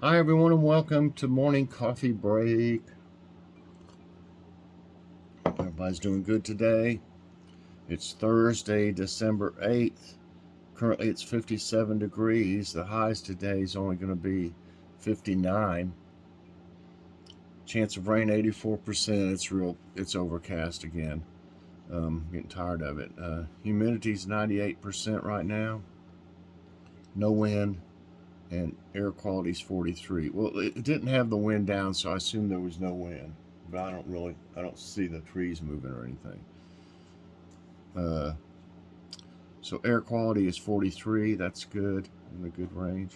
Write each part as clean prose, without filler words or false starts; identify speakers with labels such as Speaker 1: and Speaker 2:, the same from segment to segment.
Speaker 1: Hi everyone and welcome to morning coffee break. Everybody's doing good today. It's Thursday, December 8th. Currently it's 57 degrees. The highs today is only going to be 59. Chance of rain 84%. It's overcast again. Getting tired of it. Humidity's 98% right now. No wind. And air quality's 43. Well, it didn't have the wind down, so I assume there was no wind. But I don't see the trees moving or anything. Uh, so air quality is 43. That's good, in the good range.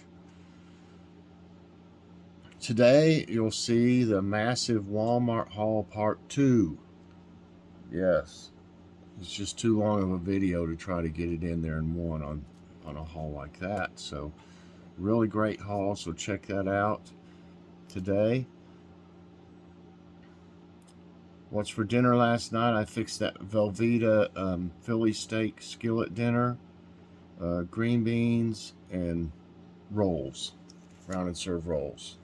Speaker 1: Today, you'll see the massive Walmart haul part 2. Yes, it's just too long of a video to try to get it in there in one on a haul like that. So really great haul, so check that out today. What's for dinner last night? I fixed that Velveeta Philly steak skillet dinner, green beans, and rolls, round and serve rolls.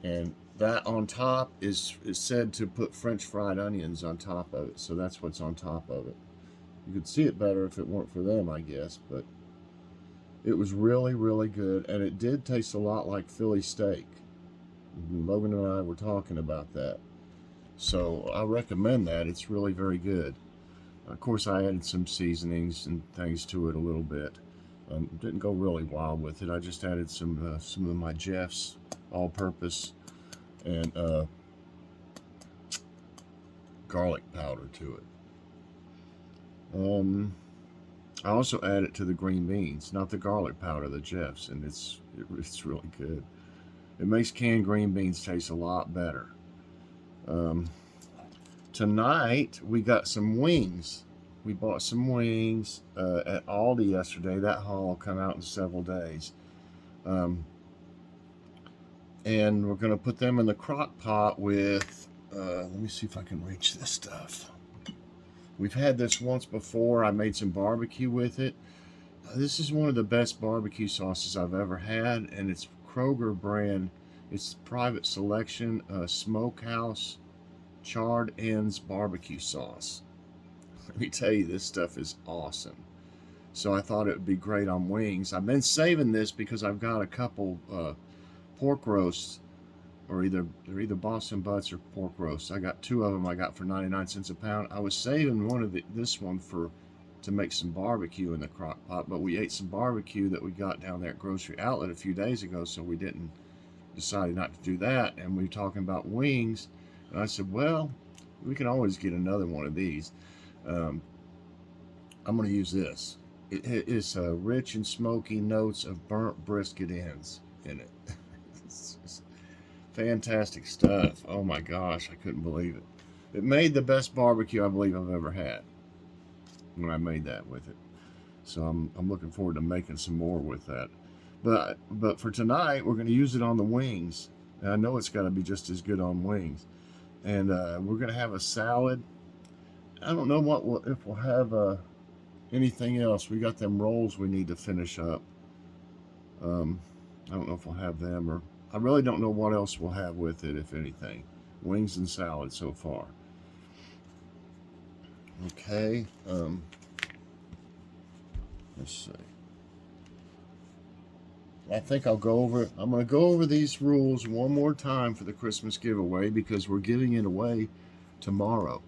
Speaker 1: And that on top is said to put French fried onions on top of it, so that's what's on top of it. You could see it better if it weren't for them, I guess, but it was really, really good, and it did taste a lot like Philly steak. Logan and I were talking about that. So I recommend that. It's really very good. Of course, I added some seasonings and things to it a little bit. Didn't go really wild with it. I just added some of my Jeff's all-purpose and garlic powder to it. I also add it to the green beans, not the garlic powder, the Jeff's, and it's really good. It makes canned green beans taste a lot better. Tonight we got some wings. We bought some wings at Aldi yesterday. That haul will come out in several days. And we're going to put them in the crock pot with, let me see if I can reach this stuff. We've had this once before. I made some barbecue with it. This is one of the best barbecue sauces I've ever had, and it's Kroger brand. It's Private Selection Smokehouse Charred Ends barbecue sauce. Let me tell you, this stuff is awesome. So I thought it would be great on wings. I've been saving this because I've got a couple pork roasts, or they're either Boston butts or pork roasts. I got 2 of them. I got for 99 cents a pound. I was saving this one to make some barbecue in the crock pot, but we ate some barbecue that we got down there at Grocery Outlet a few days ago, so we decided not to do that. And we were talking about wings, and I said, well, we can always get another one of these. I'm going to use this. It is rich and smoky notes of burnt brisket ends in it. It's fantastic stuff. Oh my gosh, I couldn't believe it. It made the best barbecue I believe I've ever had when I made that with it. So I'm looking forward to making some more with that. But for tonight, we're going to use it on the wings. And I know it's got to be just as good on wings. And we're going to have a salad. I don't know if we'll have anything else. We got them rolls we need to finish up. I don't know if we'll have them, or I really don't know what else we'll have with it, if anything. Wings and salad so far. Okay. Let's see. I think I'm going to go over these rules one more time for the Christmas giveaway, because we're giving it away tomorrow.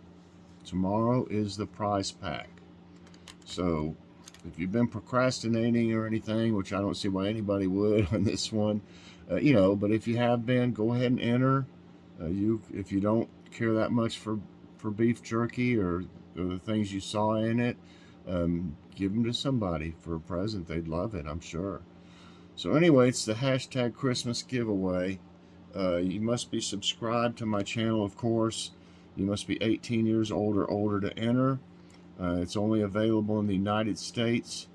Speaker 1: Tomorrow is the prize pack. So if you've been procrastinating or anything, which I don't see why anybody would on this one, but if you have been, go ahead and enter. If you don't care that much for beef jerky or the things you saw in it, give them to somebody for a present. They'd love it, I'm sure. So anyway, it's the hashtag Christmas giveaway. You must be subscribed to my channel, of course. You must be 18 years old or older to enter. It's only available in the United States.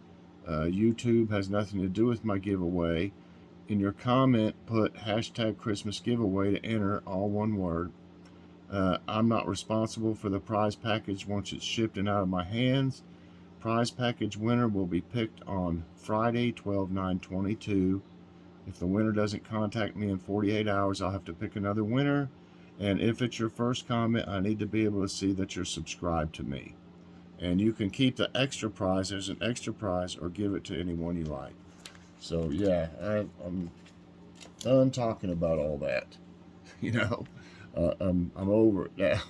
Speaker 1: YouTube has nothing to do with my giveaway. In your comment, put hashtag Christmas giveaway to enter, all one word. I'm not responsible for the prize package once it's shipped and out of my hands. Prize package winner will be picked on Friday, 12/9/22, If the winner doesn't contact me in 48 hours, I'll have to pick another winner. And if it's your first comment, I need to be able to see that you're subscribed to me. And you can keep the extra prize. There's an extra prize, or give it to anyone you like. So yeah, I'm done talking about all that. You know, I'm over it now.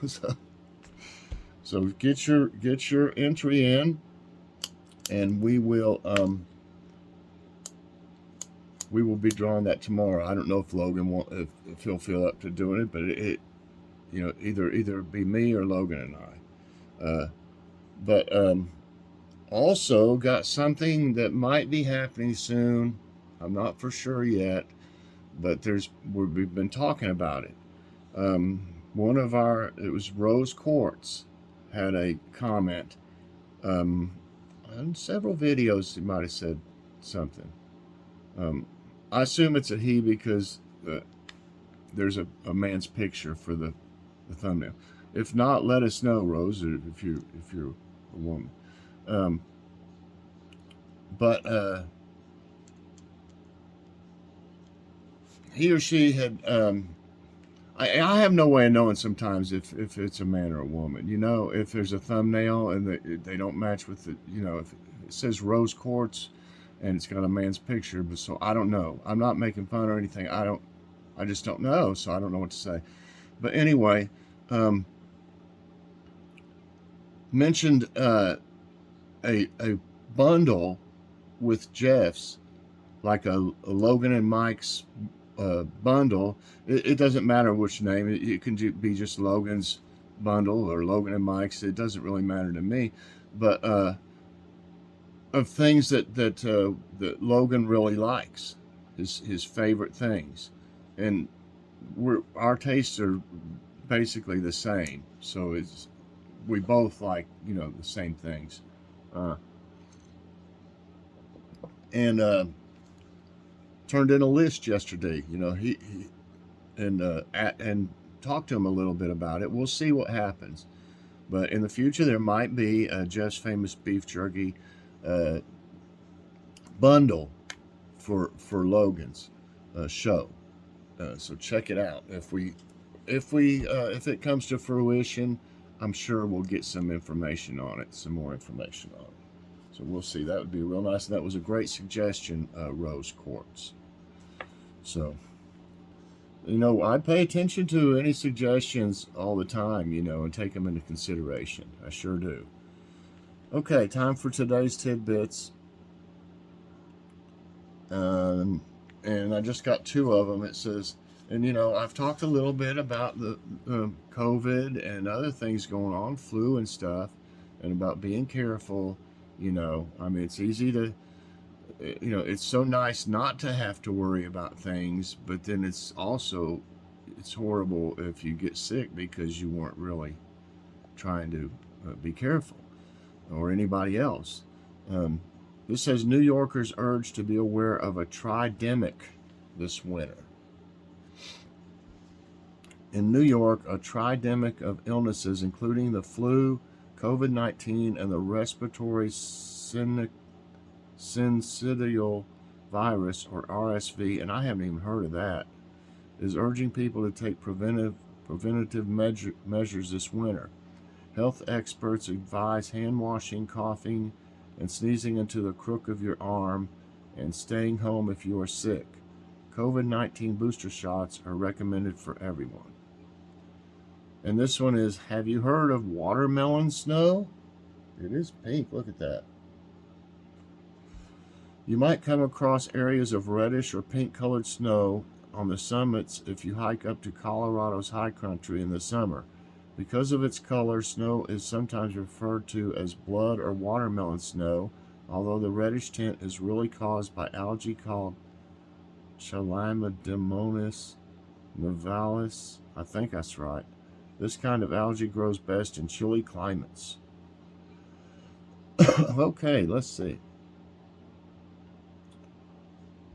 Speaker 1: So get your entry in, and we will be drawing that tomorrow. I don't know if Logan if he'll feel up to doing it, but it you know, either be me or Logan and I. But also got something that might be happening soon. I'm not for sure yet, but we've been talking about it. One of it was Rose Quartz, had a comment. On several videos, he might have said something. I assume it's a he because there's a man's picture for the thumbnail. If not, let us know, Rose, if you're a woman. But he or she had. I have no way of knowing sometimes if it's a man or a woman. You know, if there's a thumbnail and they don't match with the, you know, if it says Rose Quartz and it's got a man's picture, but so I don't know. I'm not making fun or anything. I just don't know, so I don't know what to say. But anyway, mentioned a bundle with Jeff's, like a Logan and Mike's bundle. It doesn't matter which name. It can be just Logan's bundle or Logan and Mike's. It doesn't really matter to me. But of things that Logan really likes, his favorite things, and our tastes are basically the same. So we both like, you know, the same things. And turned in a list yesterday. You know, he and talked to him a little bit about it. We'll see what happens. But in the future, there might be a Just Famous Beef Jerky bundle for Logan's show. So check it out. If it comes to fruition, I'm sure we'll get some information on it, some more information on it. So we'll see. That would be real nice. And that was a great suggestion, Rose Quartz. So, you know, I pay attention to any suggestions all the time, you know, and take them into consideration. I sure do. Okay, time for today's tidbits. And I just got two of them. It says, and you know, I've talked a little bit about the COVID and other things going on, flu and stuff, and about being careful. You know, I mean, it's easy to, you know, it's so nice not to have to worry about things, but then it's horrible if you get sick because you weren't really trying to be careful, or anybody else. This says New Yorkers urged to be aware of a tridemic this winter. In New York, a tridemic of illnesses, including the flu, COVID-19, and the respiratory syncytial virus, or RSV, and I haven't even heard of that, is urging people to take preventative measures this winter. Health experts advise hand washing, coughing, and sneezing into the crook of your arm, and staying home if you are sick. COVID-19 booster shots are recommended for everyone. And this one is, have you heard of watermelon snow? It is pink, look at that. You might come across areas of reddish or pink colored snow on the summits if you hike up to Colorado's high country in the summer. Because of its color, snow is sometimes referred to as blood or watermelon snow, although the reddish tint is really caused by algae called Chlamydomonas nivalis. I think that's right. This kind of algae grows best in chilly climates. Okay, let's see.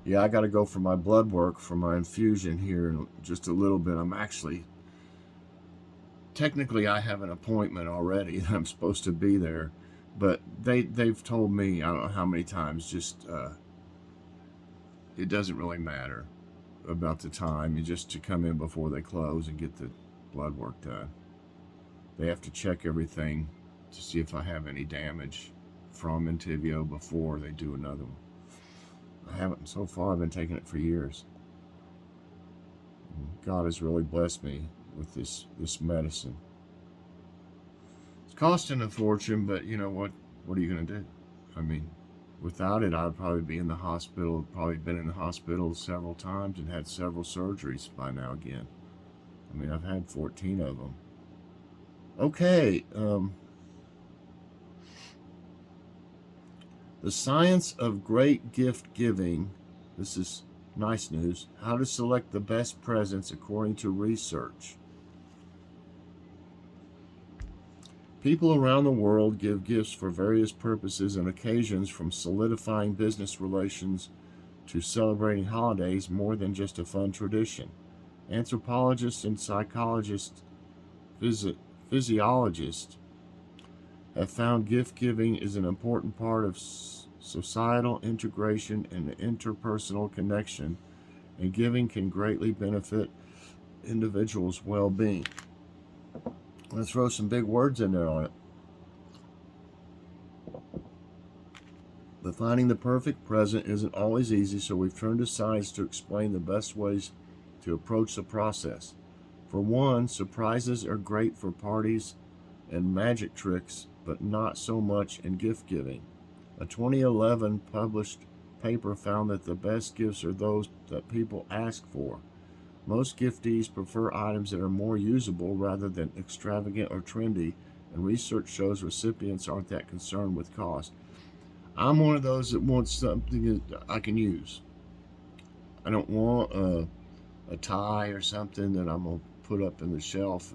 Speaker 1: Yeah, I got to go for my blood work for my infusion here in just a little bit. Technically I have an appointment already. I'm supposed to be there, but they've told me, I don't know how many times, just it doesn't really matter about the time. You just to come in before they close and get the blood work done. They have to check everything to see if I have any damage from Entyvio before they do another one. I haven't so far. I've been taking it for years. God has really blessed me with this medicine. It's costing a fortune, but you know what? What are you going to do? I mean, without it, I'd probably be in the hospital. Probably been in the hospital several times and had several surgeries by now again. I mean, I've had 14 of them. Okay. The science of great gift giving. This is nice news. How to select the best presents according to research. People around the world give gifts for various purposes and occasions, from solidifying business relations to celebrating holidays, more than just a fun tradition. Anthropologists and psychologists, physiologists have found gift giving is an important part of societal integration and interpersonal connection, and giving can greatly benefit individuals' well-being. Let's throw some big words in there on it. But finding the perfect present isn't always easy, so we've turned to science to explain the best ways to approach the process. For one, surprises are great for parties and magic tricks, but not so much in gift giving. A 2011 published paper found that the best gifts are those that people ask for. Most giftees prefer items that are more usable rather than extravagant or trendy, and research shows recipients aren't that concerned with cost. I'm one of those that wants something that I can use. I don't want a tie or something that I'm going to put up in the shelf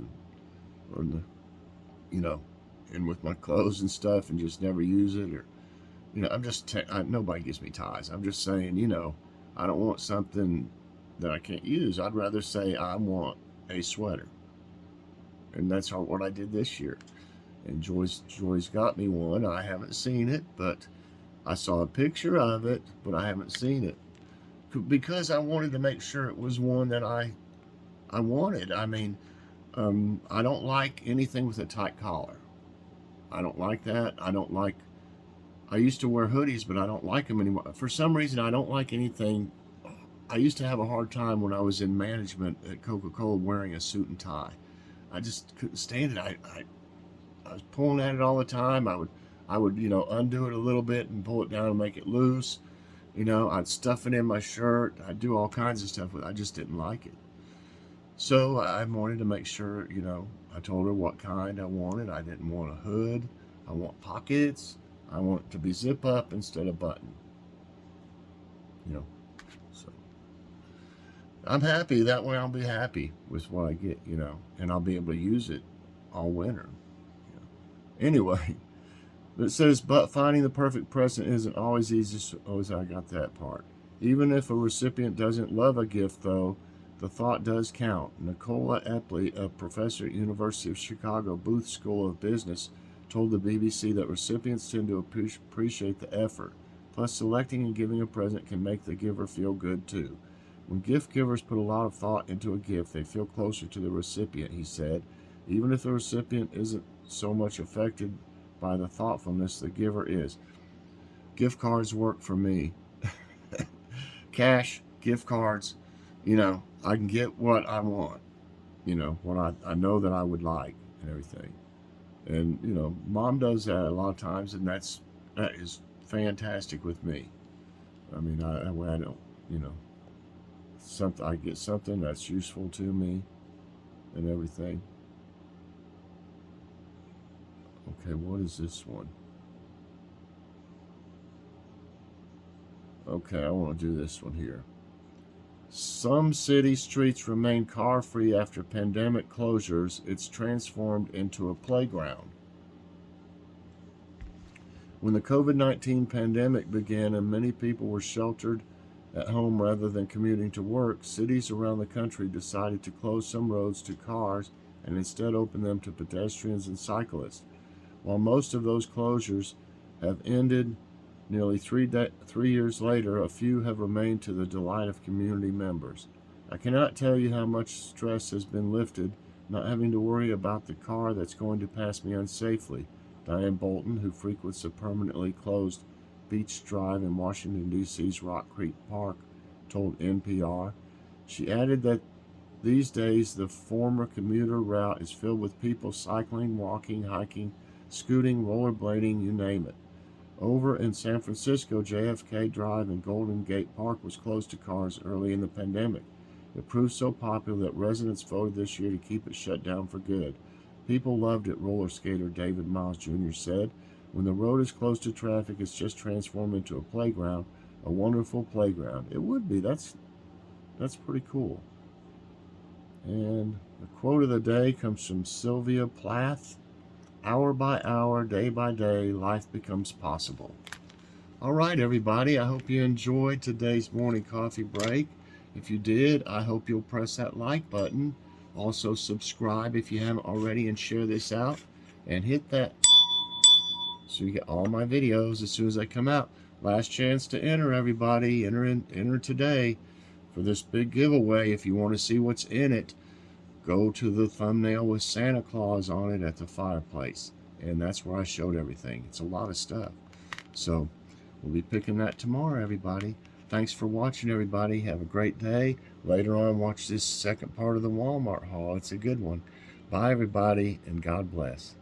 Speaker 1: or in the, in with my clothes and stuff and just never use it. Or, nobody gives me ties. I'm just saying, I don't want something that I can't use. I'd rather say I want a sweater. And that's what I did this year. And Joy's got me one. I haven't seen it, but I saw a picture of it, but I haven't seen it. Because I wanted to make sure it was one that I wanted. I mean, I don't like anything with a tight collar. I don't like that. I used to wear hoodies, but I don't like them anymore. For some reason, I don't like anything. I used to have a hard time when I was in management at Coca-Cola wearing a suit and tie. I just couldn't stand it. I was pulling at it all the time. I would undo it a little bit and pull it down and make it loose. I'd stuff it in my shirt. I'd do all kinds of stuff with it. I just didn't like it. So I wanted to make sure, I told her what kind I wanted. I didn't want a hood. I want pockets. I want it to be zip up instead of button. So I'm happy. That way I'll be happy with what I get, and I'll be able to use it all winter. Anyway, it says, but finding the perfect present isn't always easy. So I got that part. Even if a recipient doesn't love a gift, though, the thought does count. Nicola Epley, a professor at University of Chicago Booth School of Business, told the BBC that recipients tend to appreciate the effort. Plus, selecting and giving a present can make the giver feel good, too. When gift givers put a lot of thought into a gift, they feel closer to the recipient, he said. Even if the recipient isn't so much affected by the thoughtfulness, the giver is. Gift cards work for me. Cash, gift cards, I can get what I want, what I know that I would like and everything. And, Mom does that a lot of times, and that is fantastic with me. I mean, I don't, I get something that's useful to me and everything. Okay, what is this one? Okay, I want to do this one here. Some city streets remain car-free after pandemic closures. It's transformed into a playground. When the COVID-19 pandemic began and many people were sheltered at home rather than commuting to work, cities around the country decided to close some roads to cars and instead open them to pedestrians and cyclists. While most of those closures have ended, Nearly 3 years later, a few have remained to the delight of community members. I cannot tell you how much stress has been lifted not having to worry about the car that's going to pass me unsafely, Diane Bolton, who frequents the permanently closed Beach Drive in Washington, D.C.'s Rock Creek Park, told NPR. She added that these days the former commuter route is filled with people cycling, walking, hiking, scooting, rollerblading, you name it. Over in San Francisco, JFK Drive and Golden Gate Park was closed to cars early in the pandemic. It proved so popular that residents voted this year to keep it shut down for good. People loved it, roller skater David Miles Jr. said. When the road is closed to traffic, it's just transformed into a playground, a wonderful playground. It would be. That's pretty cool. And the quote of the day comes from Sylvia Plath. Hour by hour, day by day, life becomes possible. All right, everybody, I hope you enjoyed today's morning coffee break. If you did, I hope you'll press that like button. Also, subscribe if you haven't already and share this out. And hit that so you get all my videos as soon as they come out. Last chance to enter, everybody. Enter today for this big giveaway. If you want to see what's in it, go to the thumbnail with Santa Claus on it at the fireplace. And that's where I showed everything. It's a lot of stuff. So we'll be picking that tomorrow, everybody. Thanks for watching, everybody. Have a great day. Later on, watch this second part of the Walmart haul. It's a good one. Bye, everybody, and God bless.